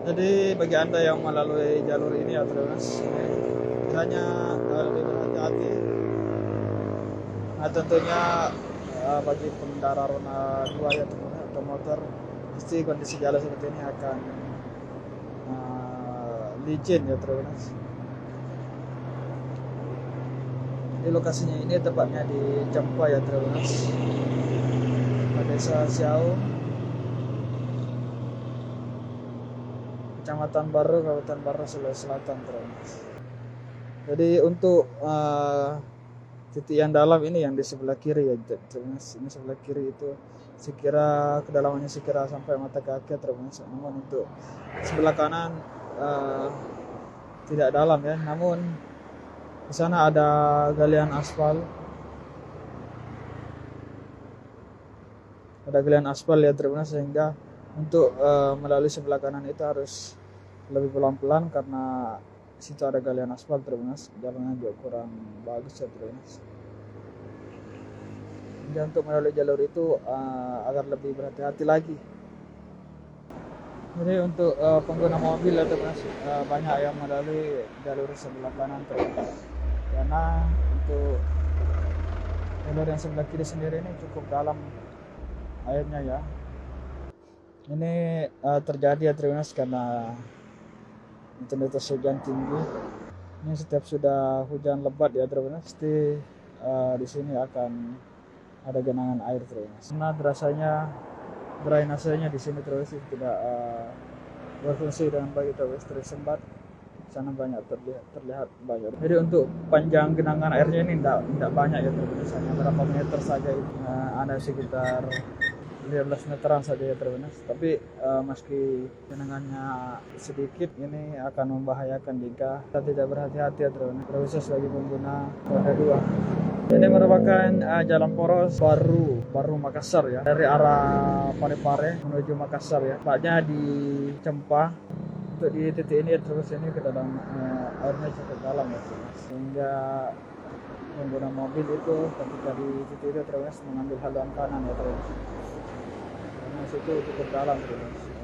Jadi bagi Anda yang melalui jalur ini ya Tribunas, kiranya lebih berhati-hati. Nah tentunya bagi pengendara roda 2 ya Tribunas atau motor, pasti kondisi jalan seperti ini akan licin ya Tribunas. Di lokasinya ini tepatnya di Cempa ya Tribunas, Desa Siau, Kecamatan Baru, Kabupaten Baru, Sulawesi Selatan Tribunas. Jadi untuk titik yang dalam ini yang di sebelah kiri ya Tribunas. Ini sebelah kiri itu sekira kedalamannya sekira sampai mata kaki Tribunas. Namun untuk sebelah kanan tidak dalam ya. Namun di sana ada galian aspal. Ada galian aspal ya Tribunas, sehingga untuk melalui sebelah kanan itu harus lebih pelan-pelan karena situ ada galian aspal Tribunas. Jalannya juga kurang bagus ya Tribunas. Dan untuk melalui jalur itu agar lebih berhati-hati lagi. Jadi untuk pengguna mobil ya Tribunas, banyak yang melalui jalur sebelah kanan Tribunas. Karena untuk jalur yang sebelah kiri sendiri ini cukup dalam airnya ya. Ini terjadi ya Tribunas karena intensitas hujan tinggi. Ini setiap sudah hujan lebat ya Tribunas, pasti di sini akan ada genangan air Tribunas. Karena drainasenya di sini Tribunas tidak berfungsi dengan baik Tribunas, tersembat. Sana banyak terlihat banyak. Jadi untuk panjang genangan airnya ini tidak banyak ya Tribunas, hanya berapa meter saja itu. Ada sekitar 15 meteran saja ya Tribunas. Tapi meski genangannya sedikit, ini akan membahayakan jika kita tidak berhati-hati ya Tribunas, terkhusus bagi pengguna roda 2. Ini merupakan jalan poros baru Makassar ya, dari arah Parepare menuju Makassar ya. Tepatnya di Cempa. Untuk di titik ini terus ini ke dalam airnya cukup dalam ya Tribunas, sehingga pengguna mobil itu ketika di titik itu Tribunas mengambil haluan kanan ya Tribunas, karena situ cukup dalam Tribunas.